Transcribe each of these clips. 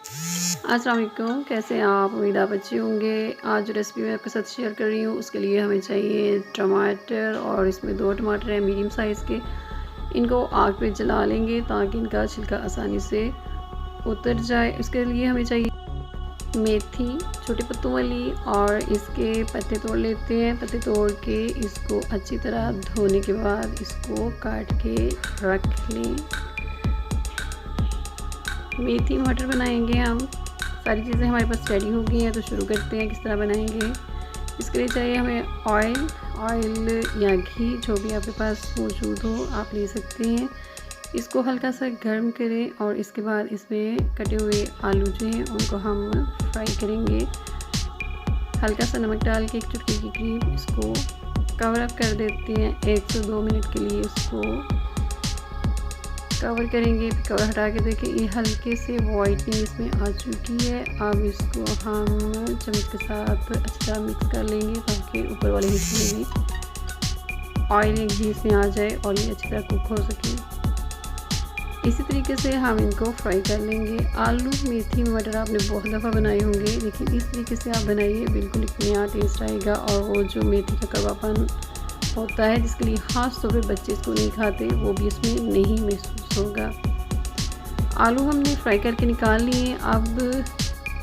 अस्सलाम वालेकुम, कैसे हैं आप? उम्मीद आप अच्छे होंगे। आज जो रेसिपी मैं आपके साथ शेयर कर रही हूँ उसके लिए हमें चाहिए टमाटर, और इसमें 2 टमाटर हैं मीडियम साइज़ के। इनको आग पे जला लेंगे ताकि इनका छिलका आसानी से उतर जाए। उसके लिए हमें चाहिए मेथी छोटे पत्तों वाली, और इसके पत्ते तोड़ लेते हैं। पत्ते तोड़ के इसको अच्छी तरह धोने के बाद इसको काट के रख लें। मेथी मटर बनाएंगे हम। सारी चीज़ें हमारे पास रेडी हो गई हैं, तो शुरू करते हैं किस तरह बनाएंगे। इसके लिए चाहिए हमें ऑयल या घी, जो भी आपके पास मौजूद हो आप ले सकते हैं। इसको हल्का सा गर्म करें और इसके बाद इसमें कटे हुए आलू जो हैं उनको हम फ्राई करेंगे। हल्का सा नमक डाल के 1 चुटकी के करीब इसको कवर अप कर देते हैं। 1 से 2 मिनट के लिए इसको कवर करेंगे। कवर हटा के देखें ये हल्के से वाइटनिंग इसमें आ चुकी है। अब इसको हम चम्मच के साथ अच्छी तरह मिक्स कर लेंगे ताकि ऊपर वाले हिस्से में भी ऑयल या घी इसमें आ जाए और ये अच्छी तरह कुक हो सके। इसी तरीके से हम इनको फ्राई कर लेंगे। आलू मेथी मटर आपने बहुत दफ़ा बनाए होंगे, लेकिन इस तरीके से आप बनाइए, बिल्कुल एक नया टेस्ट आएगा। और वो जो मेथी का कड़वापन होता है जिसके लिए ख़ास तौर पे बच्चे इसको नहीं खाते, वो भी इसमें नहीं महसूस होगा। आलू हमने फ्राई करके निकाल लिए। अब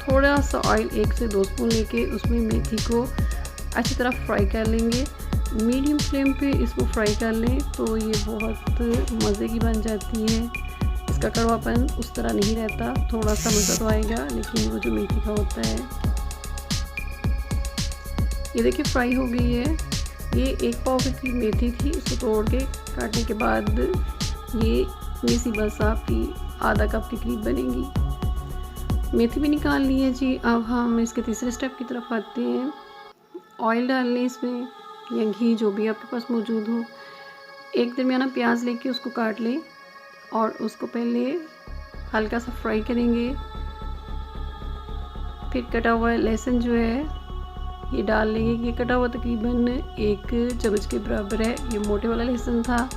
थोड़ा सा ऑयल 1 से 2 स्पून लेके उसमें मेथी को अच्छी तरह फ्राई कर लेंगे। मीडियम फ्लेम पे इसको फ्राई कर लें तो ये बहुत मज़े की बन जाती है। इसका कड़वापन उस तरह नहीं रहता, थोड़ा सा मज़ा तो आएगा, लेकिन वो जो मेथी का होता है। ये देखिए फ्राई हो गई है। ये 1 पाव की मेथी थी, इसको तोड़ के काटने के बाद ये इतनी सी बस आपकी आधा कप के करीब बनेगी। मेथी भी निकाल ली है जी। अब हम इसके तीसरे स्टेप की तरफ आते हैं। ऑयल डाल लें इसमें या घी, जो भी आपके पास मौजूद हो। एक दरमियाना प्याज लेके उसको काट लें और उसको पहले हल्का सा फ्राई करेंगे। फिर कटा हुआ लहसुन जो है ये डाल लेंगे। ये कटा हुआ तकरीबन 1 चम्मच के बराबर है। ये मोटे वाला लहसुन था,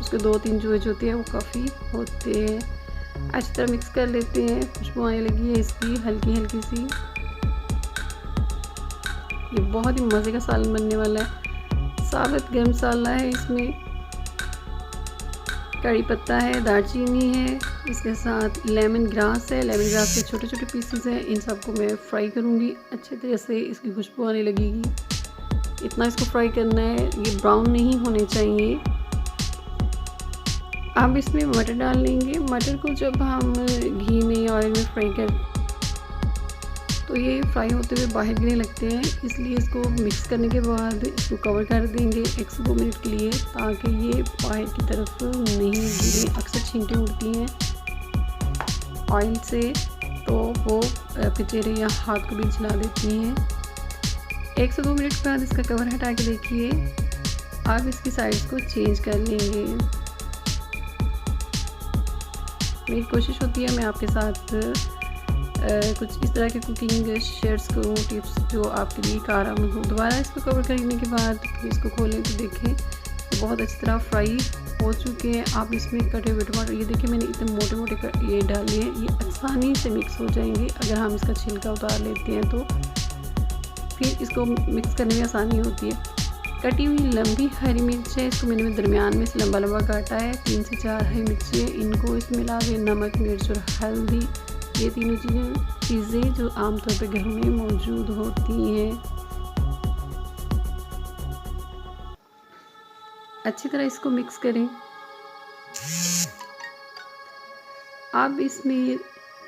उसके 2-3 जो होते हैं वो काफ़ी होते हैं। अच्छी तरह मिक्स कर लेते हैं। खुशबू आने लगी है इसकी हल्की हल्की सी। ये बहुत ही मज़े का सालन बनने वाला है। साबुत गरम मसाला है इसमें, कड़ी पत्ता है, दालचीनी है, इसके साथ लेमन ग्रास है। लेमन ग्रास के छोटे छोटे पीसेस हैं। इन सबको मैं फ्राई करूँगी अच्छे तरह से, इसकी खुशबू आने लगेगी। इतना इसको फ्राई करना है, ये ब्राउन नहीं होने चाहिए। अब इसमें मटर डाल लेंगे। मटर को जब हम घी में या ऑयल में फ्राई कर तो ये फ्राई होते हुए बाहर गिरने लगते हैं, इसलिए इसको मिक्स करने के बाद इसको कवर कर देंगे 1 से 2 मिनट के लिए, ताकि ये बाहर की तरफ नहीं गिरे। अक्सर छींटें उड़ती हैं ऑयल से, तो वो पिचेरे या हाथ को भी जला देती हैं। 1 से 2 मिनट बाद इसका कवर हटा के देखिए। अब इसकी साइड्स को चेंज कर लेंगे। मेरी कोशिश होती है मैं आपके साथ कुछ इस तरह के कुकिंग शेयर्स करूँ, टिप्स जो आपके लिए कारगर हो। दोबारा इसको कवर करने के बाद इसको खोलें तो देखें तो बहुत अच्छी तरह फ्राई हो चुके हैं। आप इसमें कटे हुए टमाटर, ये देखिए मैंने इतने मोटे मोटे ये डाले हैं, ये आसानी से मिक्स हो जाएंगे अगर हम इसका छिलका उतार लेते हैं तो। फिर इसको मिक्स करने में आसानी होती है। कटी हुई लंबी हरी मिर्च है, इसको मैंने दरमियान में से लंबा लंबा काटा है। 3 से 4 हरी मिर्ची है, इनको इसमें मिला के नमक, मिर्च और हल्दी, ये तीनों चीज़ें जो आमतौर पे घरों में मौजूद होती हैं। अच्छी तरह इसको मिक्स करें। अब इसमें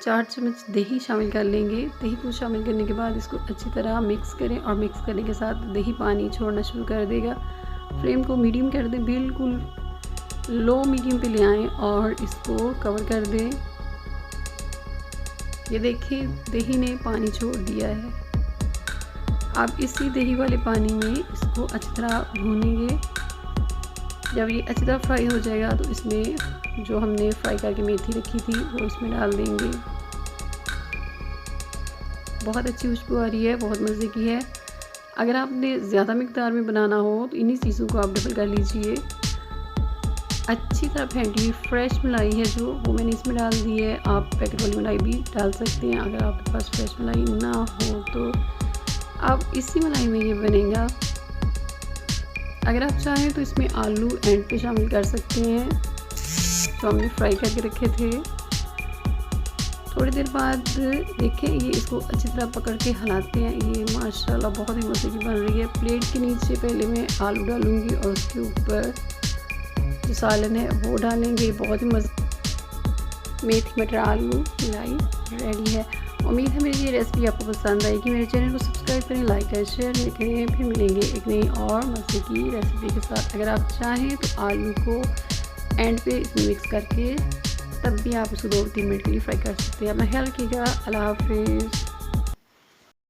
4 चम्मच दही शामिल कर लेंगे। दही को शामिल करने के बाद इसको अच्छी तरह मिक्स करें, और मिक्स करने के साथ दही पानी छोड़ना शुरू कर देगा। फ्लेम को मीडियम कर दें, बिल्कुल लो मीडियम पे ले आएँ और इसको कवर कर दें। ये देखिए दही ने पानी छोड़ दिया है। अब इसी दही वाले पानी में इसको अच्छी तरह भूनेंगे। जब ये अच्छी तरह फ्राई हो जाएगा तो इसमें जो हमने फ्राई करके मेथी रखी थी वो इसमें डाल देंगे। बहुत अच्छी खुशबू आ रही है, बहुत मज़े की है। अगर आपने ज़्यादा मिकदार में बनाना हो तो इन्हीं चीज़ों को आप डबल कर लीजिए। अच्छी तरह फेंटी हुई फ्रेश मलाई है जो, वो मैंने इसमें डाल दी है। आप पैकेट वाली मलाई भी डाल सकते हैं। अगर आपके पास फ्रेश मलाई ना हो तो आप इसी मलाई में ये बनेगा। अगर आप चाहें तो इसमें आलू एंड पे शामिल कर सकते हैं जो हमने फ्राई करके रखे थे। थोड़ी देर बाद देखें, ये इसको अच्छी तरह पकड़ के हिलाते हैं। ये माशाल्लाह बहुत ही मज़े की बन रही है। प्लेट के नीचे पहले मैं आलू डालूंगी और उसके ऊपर जो सालन है वो डालेंगे। बहुत ही मेथी मटर आलू मलाई रेडी है। उम्मीद है मेरी ये रेसिपी आपको पसंद आएगी। मेरे चैनल को सब्सक्राइब करें, लाइक करें, शेयर करें। फिर मिलेंगे एक नई और मज़े की रेसिपी के साथ। अगर आप चाहें तो आलू को एंड पे इसमें मिक्स करके तब भी आप इसको 2-3 मिनट के लिए फ्राई कर सकते हैं। अपना ख्याल रखिएगा। अल्लाह हाफिज़।